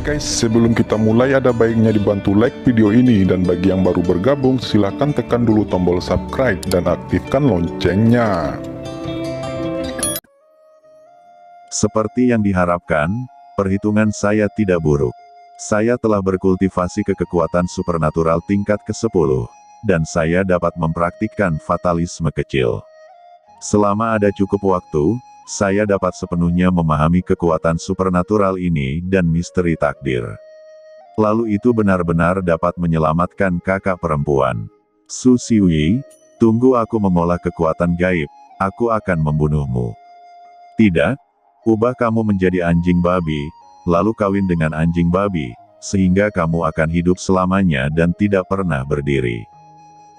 guys, sebelum kita mulai ada baiknya dibantu like video ini, dan bagi yang baru bergabung silahkan tekan dulu tombol subscribe dan aktifkan loncengnya. Seperti yang diharapkan, perhitungan saya tidak buruk. Saya telah berkultivasi ke kekuatan supernatural tingkat ke-10, dan saya dapat mempraktikkan fatalisme kecil. Selama ada cukup waktu, saya dapat sepenuhnya memahami kekuatan supernatural ini dan misteri takdir. Lalu itu benar-benar dapat menyelamatkan kakak perempuan. Su Xiuyi, tunggu aku mengolah kekuatan gaib, aku akan membunuhmu. Tidak, ubah kamu menjadi anjing babi, lalu kawin dengan anjing babi, sehingga kamu akan hidup selamanya dan tidak pernah berdiri.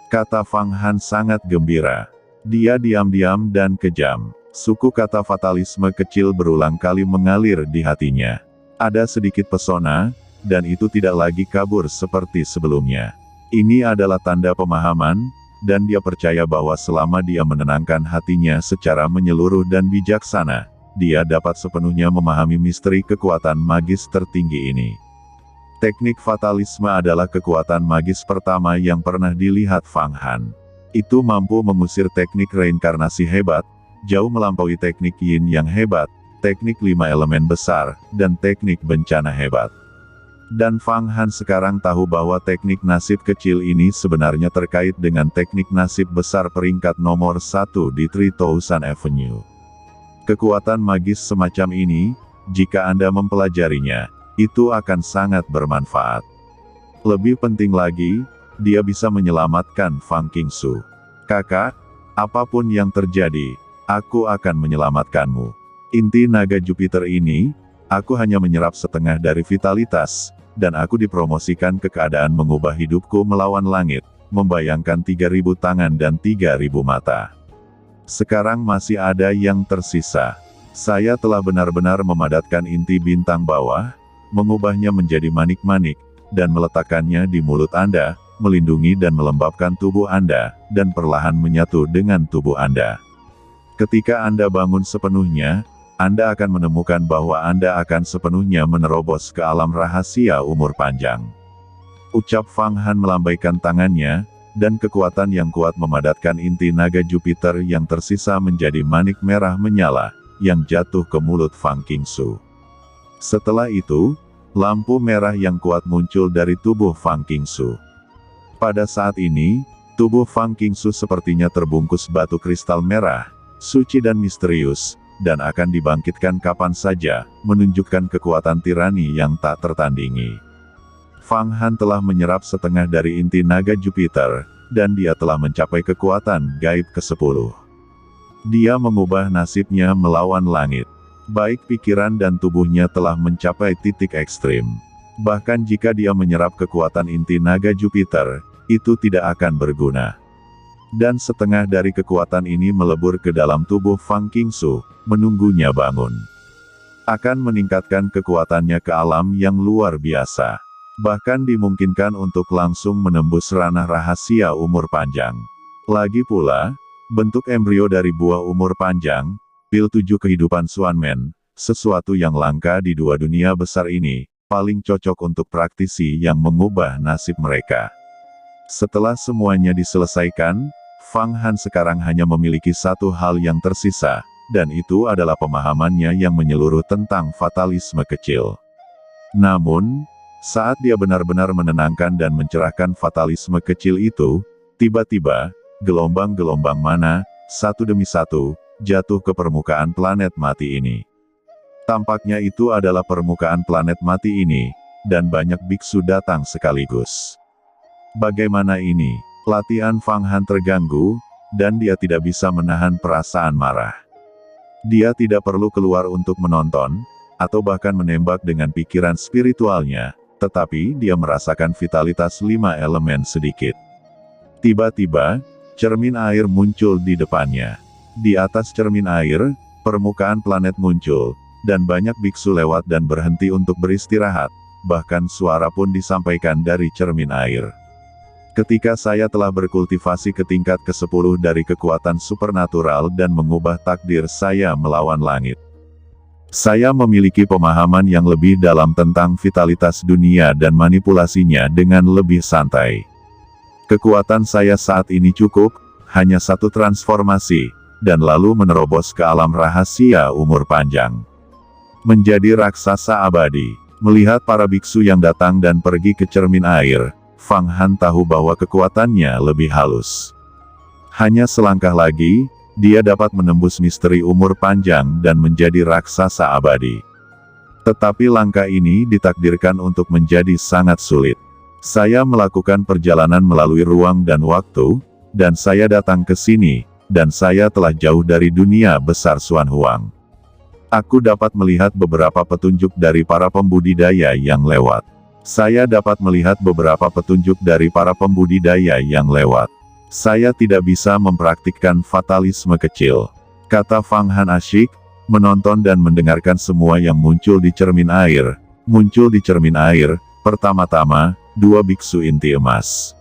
Kata Fang Han sangat gembira. Dia diam-diam dan kejam. Suku kata fatalisme kecil berulang kali mengalir di hatinya. Ada sedikit pesona, dan itu tidak lagi kabur seperti sebelumnya. Ini adalah tanda pemahaman, dan dia percaya bahwa selama dia menenangkan hatinya secara menyeluruh dan bijaksana, dia dapat sepenuhnya memahami misteri kekuatan magis tertinggi ini. Teknik fatalisme adalah kekuatan magis pertama yang pernah dilihat Fang Han. Itu mampu mengusir teknik reinkarnasi hebat, jauh melampaui teknik yin yang hebat, teknik 5 elemen besar, dan teknik bencana hebat. Dan Fang Han sekarang tahu bahwa teknik nasib kecil ini sebenarnya terkait dengan teknik nasib besar peringkat nomor 1 di 3000 Avenue. Kekuatan magis semacam ini, jika Anda mempelajarinya, itu akan sangat bermanfaat. Lebih penting lagi, dia bisa menyelamatkan Fang Qingsu. Kakak, apapun yang terjadi, aku akan menyelamatkanmu. Inti naga Jupiter ini, aku hanya menyerap setengah dari vitalitas, dan aku dipromosikan ke keadaan mengubah hidupku melawan langit, membayangkan 3000 tangan dan 3000 mata. Sekarang masih ada yang tersisa. Saya telah benar-benar memadatkan inti bintang bawah, mengubahnya menjadi manik-manik, dan meletakkannya di mulut Anda, melindungi dan melembabkan tubuh Anda, dan perlahan menyatu dengan tubuh Anda. Ketika Anda bangun sepenuhnya, Anda akan menemukan bahwa Anda akan sepenuhnya menerobos ke alam rahasia umur panjang. Ucap Fang Han melambaikan tangannya, dan kekuatan yang kuat memadatkan inti naga Jupiter yang tersisa menjadi manik merah menyala, yang jatuh ke mulut Fang Qingsu. Setelah itu, lampu merah yang kuat muncul dari tubuh Fang Qingsu. Pada saat ini, tubuh Fang Qingsu sepertinya terbungkus batu kristal merah, suci dan misterius, dan akan dibangkitkan kapan saja, menunjukkan kekuatan tirani yang tak tertandingi. Fang Han telah menyerap setengah dari inti naga Jupiter, dan dia telah mencapai kekuatan gaib ke-10. Dia mengubah nasibnya melawan langit. Baik pikiran dan tubuhnya telah mencapai titik ekstrim. Bahkan jika dia menyerap kekuatan inti naga Jupiter, itu tidak akan berguna. Dan setengah dari kekuatan ini melebur ke dalam tubuh Fang Qingsu, menunggunya bangun. Akan meningkatkan kekuatannya ke alam yang luar biasa. Bahkan dimungkinkan untuk langsung menembus ranah rahasia umur panjang. Lagi pula, bentuk embrio dari buah umur panjang, pil 7 kehidupan Xuanmen, sesuatu yang langka di dua dunia besar ini, paling cocok untuk praktisi yang mengubah nasib mereka. Setelah semuanya diselesaikan, Fang Han sekarang hanya memiliki satu hal yang tersisa, dan itu adalah pemahamannya yang menyeluruh tentang fatalisme kecil. Namun, saat dia benar-benar menenangkan dan mencerahkan fatalisme kecil itu, tiba-tiba, gelombang-gelombang mana, satu demi satu, jatuh ke permukaan planet mati ini. Tampaknya itu adalah permukaan planet mati ini, dan banyak biksu datang sekaligus. Bagaimana ini? Latihan Fang Han terganggu, dan dia tidak bisa menahan perasaan marah. Dia tidak perlu keluar untuk menonton, atau bahkan menembak dengan pikiran spiritualnya, tetapi dia merasakan vitalitas 5 elemen sedikit. Tiba-tiba, cermin air muncul di depannya. Di atas cermin air, permukaan planet muncul, dan banyak biksu lewat dan berhenti untuk beristirahat, bahkan suara pun disampaikan dari cermin air. Ketika saya telah berkultivasi ke tingkat ke-10 dari kekuatan supernatural dan mengubah takdir saya melawan langit. Saya memiliki pemahaman yang lebih dalam tentang vitalitas dunia dan manipulasinya dengan lebih santai. Kekuatan saya saat ini cukup, hanya satu transformasi, dan lalu menerobos ke alam rahasia umur panjang. Menjadi raksasa abadi. Melihat para biksu yang datang dan pergi ke cermin air, Fang Han tahu bahwa kekuatannya lebih halus. Hanya selangkah lagi, dia dapat menembus misteri umur panjang dan menjadi raksasa abadi. Tetapi langkah ini ditakdirkan untuk menjadi sangat sulit. Saya melakukan perjalanan melalui ruang dan waktu, dan saya datang ke sini, dan saya telah jauh dari dunia besar Xuan Huang. Aku dapat melihat beberapa petunjuk dari para pembudidaya yang lewat. Saya dapat melihat beberapa petunjuk dari para pembudidaya yang lewat. Saya tidak bisa mempraktikkan fatalisme kecil. Kata Fang Han asyik, menonton dan mendengarkan semua yang muncul di cermin air. Muncul di cermin air, pertama-tama, dua biksu inti emas.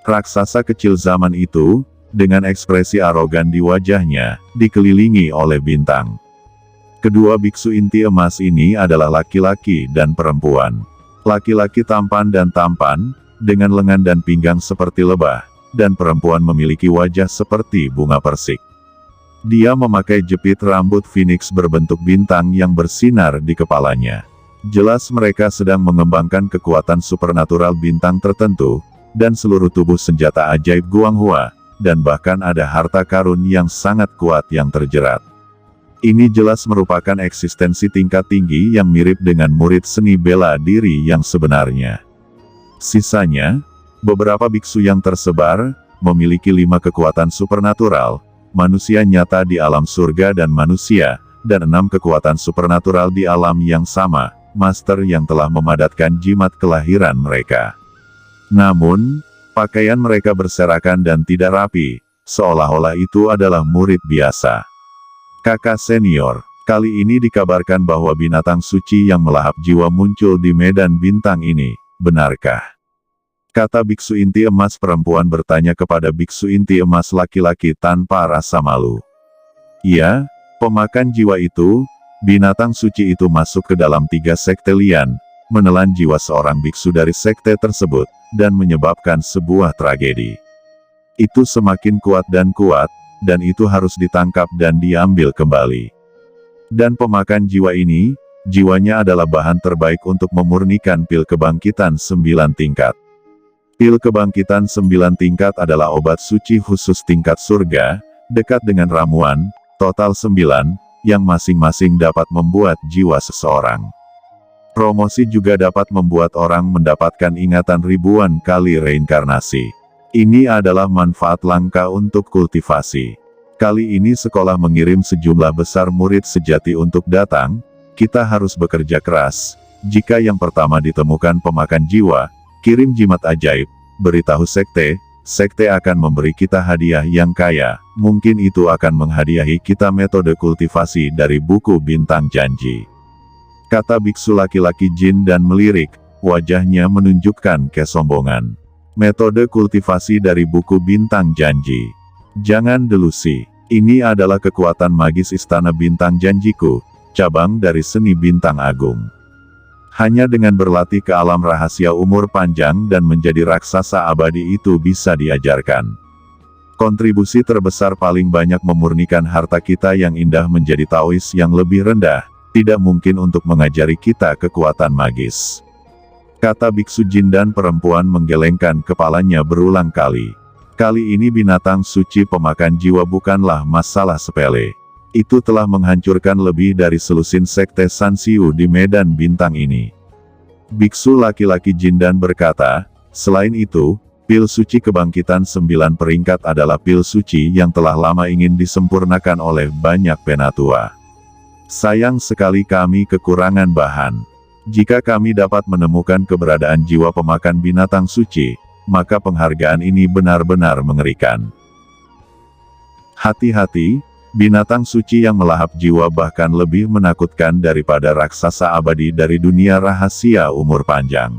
Raksasa kecil zaman itu, dengan ekspresi arogan di wajahnya, dikelilingi oleh bintang. Kedua biksu inti emas ini adalah laki-laki dan perempuan. Laki-laki tampan dan tampan, dengan lengan dan pinggang seperti lebah, dan perempuan memiliki wajah seperti bunga persik. Dia memakai jepit rambut phoenix berbentuk bintang yang bersinar di kepalanya. Jelas mereka sedang mengembangkan kekuatan supernatural bintang tertentu, dan seluruh tubuh senjata ajaib Guanghua, dan bahkan ada harta karun yang sangat kuat yang terjerat. Ini jelas merupakan eksistensi tingkat tinggi yang mirip dengan murid seni bela diri yang sebenarnya. Sisanya, beberapa biksu yang tersebar, memiliki 5 kekuatan supernatural, manusia nyata di alam surga dan manusia, dan 6 kekuatan supernatural di alam yang sama, master yang telah memadatkan jimat kelahiran mereka. Namun, pakaian mereka berserakan dan tidak rapi, seolah-olah itu adalah murid biasa. Kakak senior, kali ini dikabarkan bahwa binatang suci yang melahap jiwa muncul di medan bintang ini, benarkah? Kata biksu inti emas perempuan bertanya kepada biksu inti emas laki-laki tanpa rasa malu. Iya, pemakan jiwa itu, binatang suci itu masuk ke dalam 3 sekte Lian, menelan jiwa seorang biksu dari sekte tersebut, dan menyebabkan sebuah tragedi. Itu semakin kuat, dan itu harus ditangkap dan diambil kembali. Dan pemakan jiwa ini, jiwanya adalah bahan terbaik untuk memurnikan pil kebangkitan 9 tingkat. Pil kebangkitan 9 tingkat adalah obat suci khusus tingkat surga, dekat dengan ramuan, total 9, yang masing-masing dapat membuat jiwa seseorang. Promosi juga dapat membuat orang mendapatkan ingatan ribuan kali reinkarnasi. Ini adalah manfaat langka untuk kultivasi. Kali ini sekolah mengirim sejumlah besar murid sejati untuk datang, kita harus bekerja keras. Jika yang pertama ditemukan pemakan jiwa, kirim jimat ajaib, beritahu sekte, sekte akan memberi kita hadiah yang kaya, mungkin itu akan menghadiahi kita metode kultivasi dari buku bintang janji. Kata biksu laki-laki jin dan melirik, wajahnya menunjukkan kesombongan. Metode kultivasi dari buku bintang janji. Jangan delusi, ini adalah kekuatan magis istana bintang janjiku, cabang dari seni bintang agung. Hanya dengan berlatih ke alam rahasia umur panjang dan menjadi raksasa abadi itu bisa diajarkan. Kontribusi terbesar paling banyak memurnikan harta kita yang indah menjadi Taois yang lebih rendah, tidak mungkin untuk mengajari kita kekuatan magis. Kata biksu jin dan perempuan menggelengkan kepalanya berulang kali. Kali ini binatang suci pemakan jiwa bukanlah masalah sepele. Itu telah menghancurkan lebih dari selusin sekte Sanxiu di medan bintang ini. Biksu laki-laki jin dan berkata, selain itu, pil suci kebangkitan 9 peringkat adalah pil suci yang telah lama ingin disempurnakan oleh banyak penatua. Sayang sekali kami kekurangan bahan. Jika kami dapat menemukan keberadaan jiwa pemakan binatang suci, maka penghargaan ini benar-benar mengerikan. Hati-hati, binatang suci yang melahap jiwa bahkan lebih menakutkan daripada raksasa abadi dari dunia rahasia umur panjang.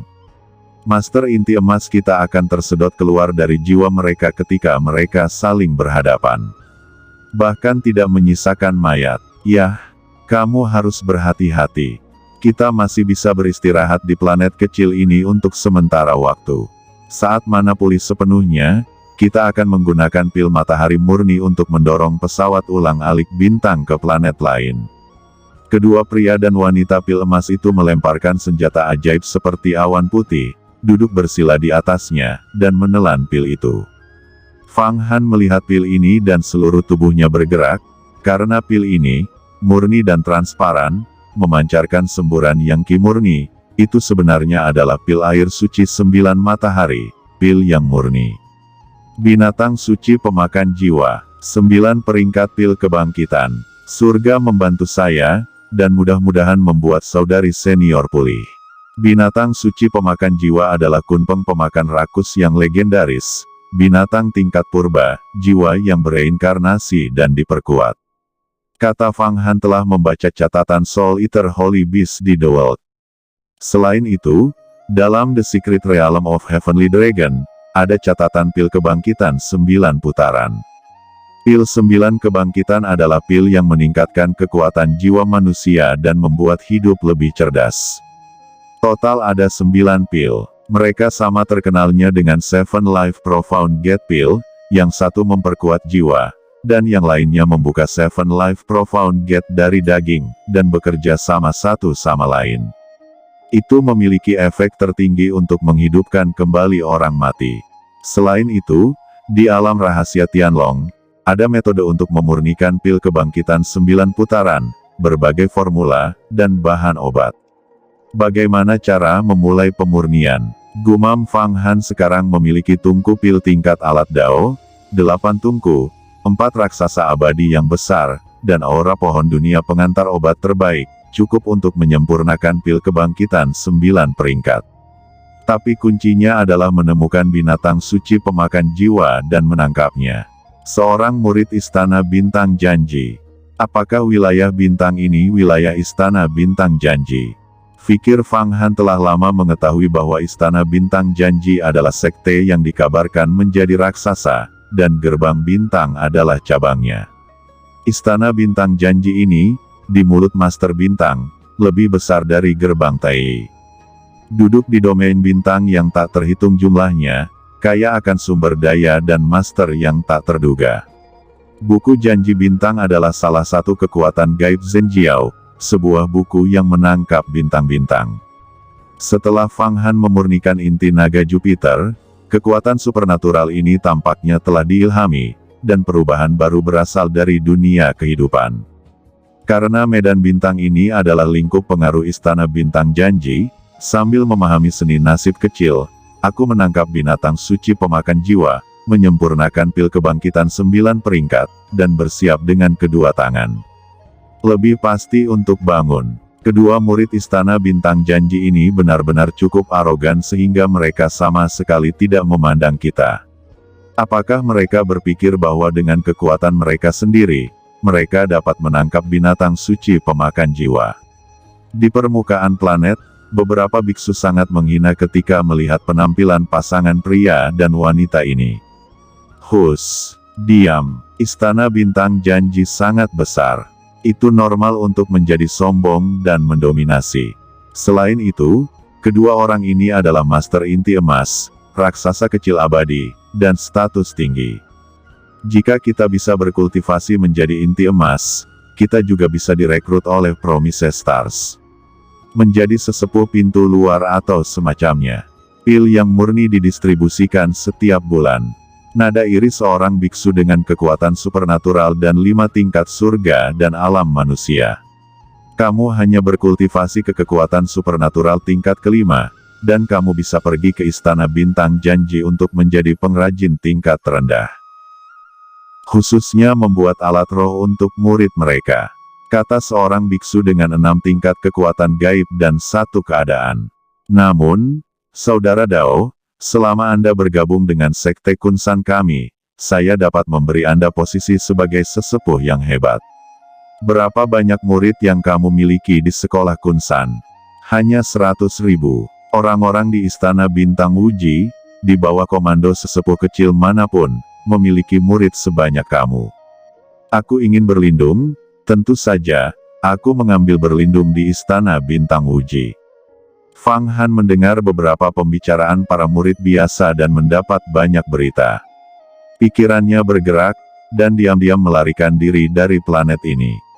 Master inti emas kita akan tersedot keluar dari jiwa mereka ketika mereka saling berhadapan. Bahkan tidak menyisakan mayat. Yah, Kamu harus berhati-hati. Kita masih bisa beristirahat di planet kecil ini untuk sementara waktu. Saat mana pulih sepenuhnya, kita akan menggunakan pil matahari murni untuk mendorong pesawat ulang-alik bintang ke planet lain. Kedua pria dan wanita pil emas itu melemparkan senjata ajaib seperti awan putih, duduk bersila di atasnya, dan menelan pil itu. Fang Han melihat pil ini dan seluruh tubuhnya bergerak, karena pil ini, murni dan transparan, memancarkan semburan yang murni, itu sebenarnya adalah pil air suci 9 matahari, pil yang murni. Binatang suci pemakan jiwa, 9 peringkat pil kebangkitan, surga membantu saya, dan mudah-mudahan membuat saudari senior pulih. Binatang suci pemakan jiwa adalah kunpeng pemakan rakus yang legendaris, binatang tingkat purba, jiwa yang bereinkarnasi dan diperkuat. Kata Fang Han telah membaca catatan Soul Eater Holy Beast di The World. Selain itu, dalam The Secret Realm of Heavenly Dragon, ada catatan pil kebangkitan 9 putaran. Pil 9 kebangkitan adalah pil yang meningkatkan kekuatan jiwa manusia dan membuat hidup lebih cerdas. Total ada 9 pil. Mereka sama terkenalnya dengan Seven Life Profound Gate Pill, yang satu memperkuat jiwa, dan yang lainnya membuka Seven Life Profound Gate dari daging, dan bekerja sama satu sama lain. Itu memiliki efek tertinggi untuk menghidupkan kembali orang mati. Selain itu, di alam rahasia Tianlong, ada metode untuk memurnikan pil kebangkitan 9 putaran, berbagai formula, dan bahan obat. Bagaimana cara memulai pemurnian? Gumam Fang Han sekarang memiliki tungku pil tingkat alat Dao, 8 tungku, 4 raksasa abadi yang besar, dan aura pohon dunia pengantar obat terbaik, cukup untuk menyempurnakan pil kebangkitan 9 peringkat. Tapi kuncinya adalah menemukan binatang suci pemakan jiwa dan menangkapnya. Seorang murid Istana Bintang Janji. Apakah wilayah bintang ini wilayah Istana Bintang Janji? Fikir Fang Han telah lama mengetahui bahwa Istana Bintang Janji adalah sekte yang dikabarkan menjadi raksasa, dan Gerbang Bintang adalah cabangnya. Istana Bintang Janji ini, di mulut Master Bintang, lebih besar dari Gerbang Tai. Duduk di domain bintang yang tak terhitung jumlahnya, kaya akan sumber daya dan master yang tak terduga. Buku Janji Bintang adalah salah satu kekuatan gaib Zhenjiao, sebuah buku yang menangkap bintang-bintang. Setelah Fang Han memurnikan inti naga Jupiter, kekuatan supernatural ini tampaknya telah diilhami, dan perubahan baru berasal dari dunia kehidupan. Karena medan bintang ini adalah lingkup pengaruh Istana Bintang Janji, sambil memahami seni nasib kecil, aku menangkap binatang suci pemakan jiwa, menyempurnakan pil kebangkitan 9 peringkat, dan bersiap dengan kedua tangan. Lebih pasti untuk bangun. Kedua murid Istana Bintang Janji ini benar-benar cukup arogan sehingga mereka sama sekali tidak memandang kita. Apakah mereka berpikir bahwa dengan kekuatan mereka sendiri, mereka dapat menangkap binatang suci pemakan jiwa? Di permukaan planet, beberapa biksu sangat menghina ketika melihat penampilan pasangan pria dan wanita ini. Hus, diam. Istana Bintang Janji sangat besar. Itu normal untuk menjadi sombong dan mendominasi. Selain itu, kedua orang ini adalah Master Inti Emas, raksasa kecil abadi, dan status tinggi. Jika kita bisa berkultivasi menjadi inti emas, kita juga bisa direkrut oleh Promise Stars. Menjadi sesepuh pintu luar atau semacamnya. Pil yang murni didistribusikan setiap bulan. Nada iri seorang biksu dengan kekuatan supernatural dan 5 tingkat surga dan alam manusia. Kamu hanya berkultivasi ke kekuatan supernatural tingkat kelima, dan kamu bisa pergi ke Istana Bintang Janji untuk menjadi pengrajin tingkat terendah. Khususnya membuat alat roh untuk murid mereka. Kata seorang biksu dengan 6 tingkat kekuatan gaib dan 1 keadaan. Namun, Saudara Dao, selama Anda bergabung dengan Sekte Kunsan kami, saya dapat memberi Anda posisi sebagai sesepuh yang hebat. Berapa banyak murid yang kamu miliki di sekolah Kunsan? Hanya 100.000. Orang-orang di Istana Bintang Wuji, di bawah komando sesepuh kecil manapun, memiliki murid sebanyak kamu. Aku ingin berlindung. Tentu saja, Aku mengambil berlindung di istana bintang uji. Fang Han mendengar beberapa pembicaraan para murid biasa dan mendapat banyak berita. Pikirannya bergerak, dan diam-diam melarikan diri dari planet ini.